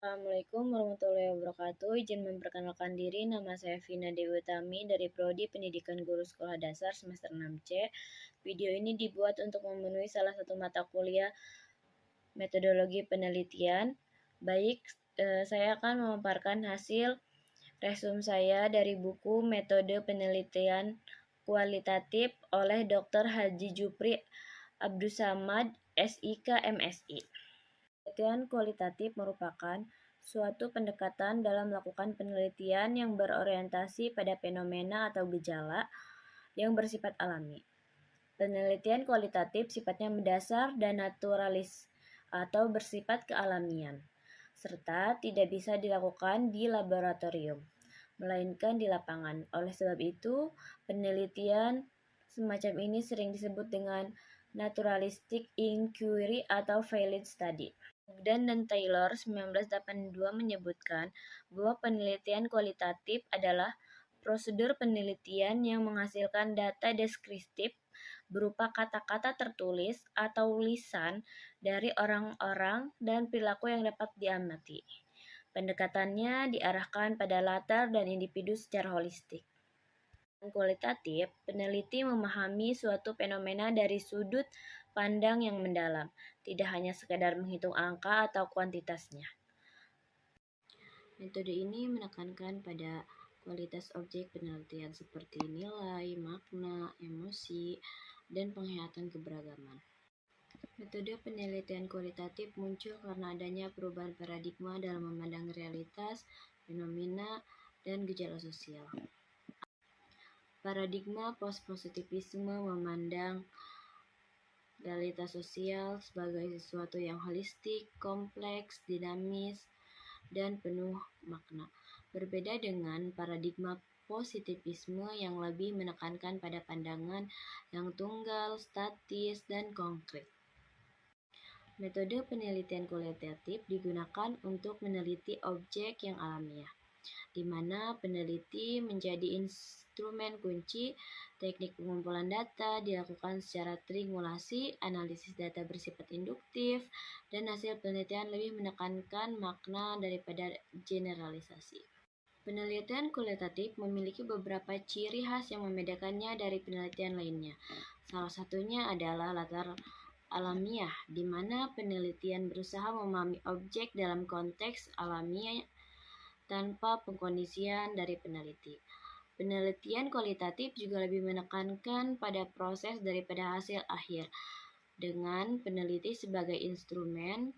Assalamualaikum warahmatullahi wabarakatuh. Izin memperkenalkan diri, nama saya Vina Dewi Utami dari Prodi Pendidikan Guru Sekolah Dasar semester 6C. Video ini dibuat untuk memenuhi salah satu mata kuliah metodologi penelitian. Baik, saya akan memaparkan hasil resum saya dari buku Metode Penelitian Kualitatif oleh Dr. Haji Jupri Abdussamad, SIK, MSI. Penelitian kualitatif merupakan suatu pendekatan dalam melakukan penelitian yang berorientasi pada fenomena atau gejala yang bersifat alami. Penelitian kualitatif sifatnya mendasar dan naturalis atau bersifat kealamian, serta tidak bisa dilakukan di laboratorium, melainkan di lapangan. Oleh sebab itu, penelitian semacam ini sering disebut dengan naturalistic inquiry atau valid study. Bogdan dan Taylor 1982 menyebutkan bahwa penelitian kualitatif adalah prosedur penelitian yang menghasilkan data deskriptif berupa kata-kata tertulis atau lisan dari orang-orang dan perilaku yang dapat diamati. Pendekatannya diarahkan pada latar dan individu secara holistik. Kualitatif, peneliti memahami suatu fenomena dari sudut pandang yang mendalam, tidak hanya sekadar menghitung angka atau kuantitasnya. Metode ini menekankan pada kualitas objek penelitian seperti nilai, makna, emosi, dan penghayatan keberagaman. Metode penelitian kualitatif muncul karena adanya perubahan paradigma dalam memandang realitas, fenomena, dan gejala sosial. Paradigma post-positivisme memandang realitas sosial sebagai sesuatu yang holistik, kompleks, dinamis, dan penuh makna. Berbeda dengan paradigma positivisme yang lebih menekankan pada pandangan yang tunggal, statis, dan konkret. Metode penelitian kualitatif digunakan untuk meneliti objek yang alamiah, di mana peneliti menjadi instrumen kunci. Teknik pengumpulan data dilakukan secara triangulasi, analisis data bersifat induktif, dan hasil penelitian lebih menekankan makna daripada generalisasi. Penelitian kualitatif memiliki beberapa ciri khas yang membedakannya dari penelitian lainnya. Salah satunya adalah latar alamiah, di mana penelitian berusaha memahami objek dalam konteks alamiah tanpa pengkondisian dari peneliti. Penelitian kualitatif juga lebih menekankan pada proses daripada hasil akhir, dengan peneliti sebagai instrumen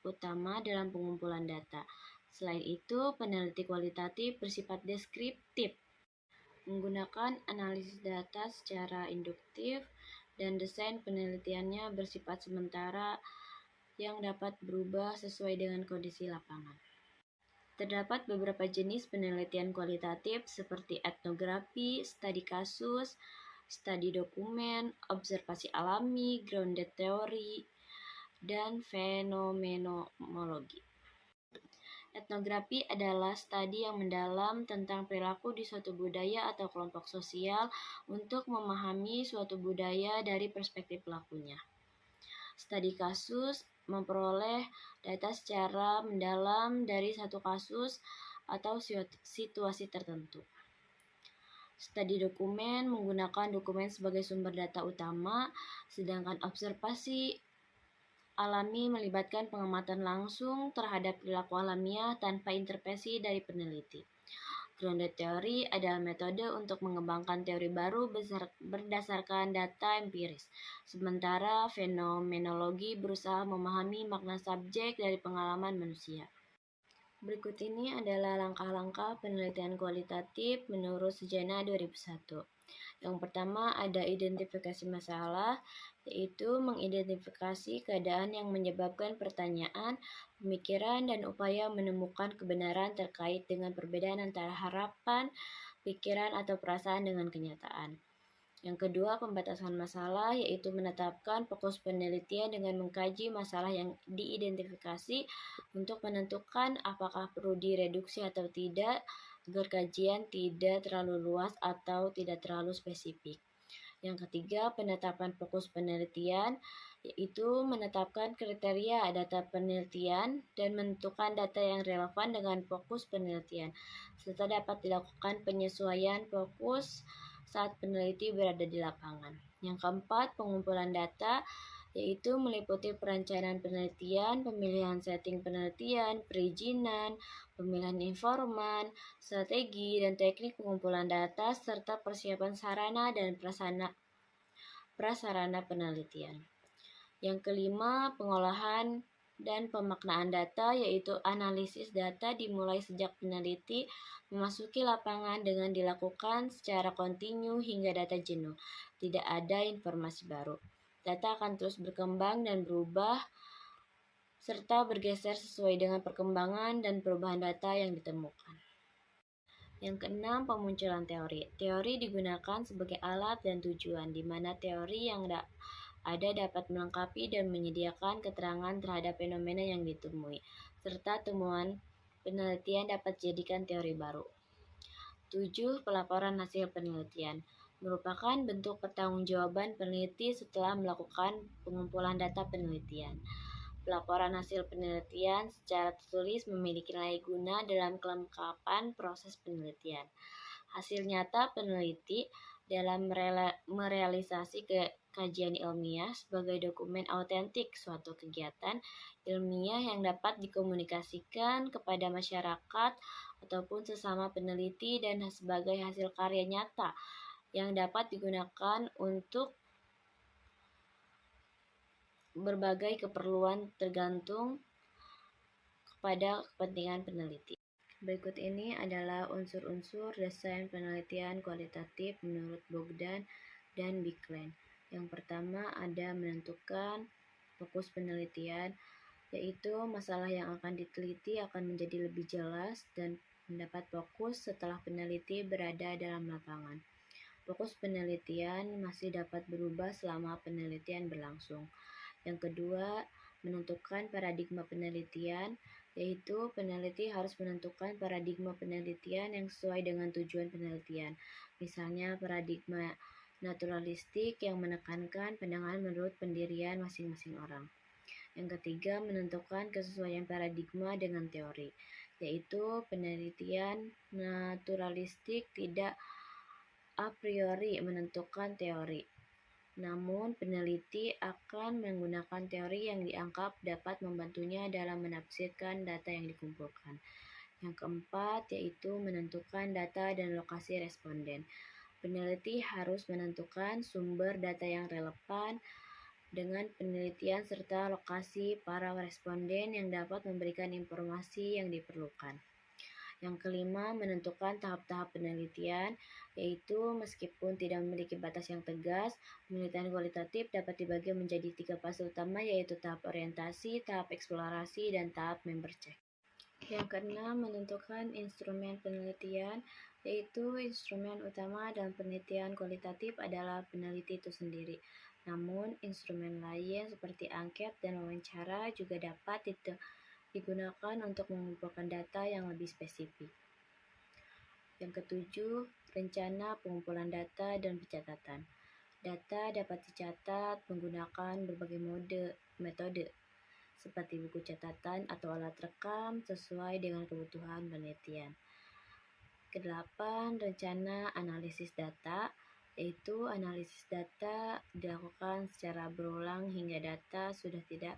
utama dalam pengumpulan data. Selain itu, peneliti kualitatif bersifat deskriptif, menggunakan analisis data secara induktif, dan desain penelitiannya bersifat sementara yang dapat berubah sesuai dengan kondisi lapangan. Terdapat beberapa jenis penelitian kualitatif seperti etnografi, studi kasus, studi dokumen, observasi alami, grounded theory, dan fenomenologi. Etnografi adalah studi yang mendalam tentang perilaku di suatu budaya atau kelompok sosial untuk memahami suatu budaya dari perspektif pelakunya. Studi kasus memperoleh data secara mendalam dari satu kasus atau situasi tertentu. Studi dokumen menggunakan dokumen sebagai sumber data utama, sedangkan observasi alami melibatkan pengamatan langsung terhadap perilaku alamiah tanpa intervensi dari peneliti. Grounded theory adalah metode untuk mengembangkan teori baru berdasarkan data empiris, sementara fenomenologi berusaha memahami makna subjek dari pengalaman manusia. Berikut ini adalah langkah-langkah penelitian kualitatif menurut Sujana 2001. Yang pertama ada identifikasi masalah, yaitu mengidentifikasi keadaan yang menyebabkan pertanyaan, pemikiran, dan upaya menemukan kebenaran terkait dengan perbedaan antara harapan, pikiran, atau perasaan dengan kenyataan. Yang kedua, pembatasan masalah, yaitu menetapkan fokus penelitian dengan mengkaji masalah yang diidentifikasi untuk menentukan apakah perlu direduksi atau tidak, agar kajian tidak terlalu luas atau tidak terlalu spesifik. Yang ketiga, penetapan fokus penelitian, yaitu menetapkan kriteria data penelitian dan menentukan data yang relevan dengan fokus penelitian, serta dapat dilakukan penyesuaian fokus saat peneliti berada di lapangan. Yang keempat, pengumpulan data, yaitu meliputi perencanaan penelitian, pemilihan setting penelitian, perizinan, pemilihan informan, strategi dan teknik pengumpulan data, serta persiapan sarana dan prasarana penelitian. Yang kelima, pengolahan dan pemaknaan data, yaitu analisis data dimulai sejak peneliti memasuki lapangan dengan dilakukan secara kontinu hingga data jenuh. Tidak ada informasi baru. Data akan terus berkembang dan berubah serta bergeser sesuai dengan perkembangan dan perubahan data yang ditemukan. Yang keenam, pemunculan teori. Teori digunakan sebagai alat dan tujuan, di mana teori yang ada dapat melengkapi dan menyediakan keterangan terhadap fenomena yang ditemui, serta temuan penelitian dapat dijadikan teori baru. 7. Pelaporan hasil penelitian merupakan bentuk pertanggungjawaban peneliti setelah melakukan pengumpulan data penelitian. Pelaporan hasil penelitian secara tertulis memiliki nilai guna dalam kelengkapan proses penelitian. Hasil nyata peneliti dalam merealisasi kajian ilmiah sebagai dokumen autentik suatu kegiatan ilmiah yang dapat dikomunikasikan kepada masyarakat ataupun sesama peneliti dan sebagai hasil karya nyata yang dapat digunakan untuk berbagai keperluan tergantung kepada kepentingan peneliti. Berikut ini adalah unsur-unsur desain penelitian kualitatif menurut Bogdan dan Bicklin. Yang pertama ada menentukan fokus penelitian, yaitu masalah yang akan diteliti akan menjadi lebih jelas dan mendapat fokus setelah peneliti berada dalam lapangan. Fokus penelitian masih dapat berubah selama penelitian berlangsung. Yang kedua, menentukan paradigma penelitian, yaitu peneliti harus menentukan paradigma penelitian yang sesuai dengan tujuan penelitian. Misalnya paradigma naturalistik yang menekankan pandangan menurut pendirian masing-masing orang. Yang ketiga, menentukan kesesuaian paradigma dengan teori, yaitu penelitian naturalistik tidak a priori menentukan teori. Namun, peneliti akan menggunakan teori yang dianggap dapat membantunya dalam menafsirkan data yang dikumpulkan. Yang keempat, yaitu menentukan data dan lokasi responden. Peneliti harus menentukan sumber data yang relevan dengan penelitian serta lokasi para responden yang dapat memberikan informasi yang diperlukan. Yang kelima, menentukan tahap-tahap penelitian, yaitu meskipun tidak memiliki batas yang tegas, penelitian kualitatif dapat dibagi menjadi 3 fase utama, yaitu tahap orientasi, tahap eksplorasi, dan tahap member check. Yang keenam, menentukan instrumen penelitian, yaitu instrumen utama dalam penelitian kualitatif adalah peneliti itu sendiri. Namun, instrumen lain seperti angket dan wawancara juga dapat digunakan untuk mengumpulkan data yang lebih spesifik. Yang ketujuh, rencana pengumpulan data dan pencatatan. Data dapat dicatat menggunakan berbagai metode, seperti buku catatan atau alat rekam sesuai dengan kebutuhan penelitian. Kedelapan, rencana analisis data, yaitu analisis data dilakukan secara berulang hingga data sudah tidak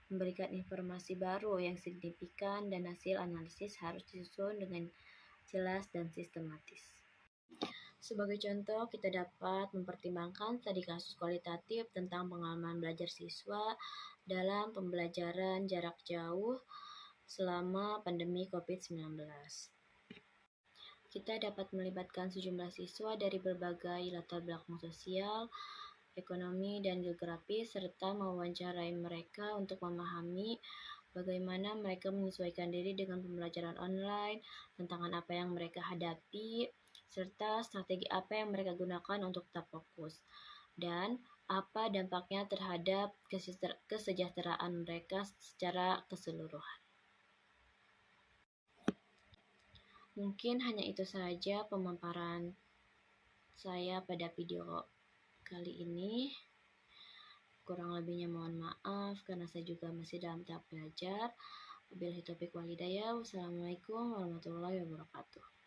memberikan informasi baru yang signifikan dan hasil analisis harus disusun dengan jelas dan sistematis. Sebagai contoh, kita dapat mempertimbangkan studi kasus kualitatif tentang pengalaman belajar siswa dalam pembelajaran jarak jauh selama pandemi COVID-19. Kita dapat melibatkan sejumlah siswa dari berbagai latar belakang sosial, ekonomi, dan geografis, serta mewawancarai mereka untuk memahami bagaimana mereka menyesuaikan diri dengan pembelajaran online, tantangan apa yang mereka hadapi, serta strategi apa yang mereka gunakan untuk tetap fokus, dan apa dampaknya terhadap kesejahteraan mereka secara keseluruhan. Mungkin hanya itu saja pemaparan saya pada video kali ini. Kurang lebihnya mohon maaf karena saya juga masih dalam tahap belajar. Wabillahi taufiq wal hidayah. Wassalamualaikum warahmatullahi wabarakatuh.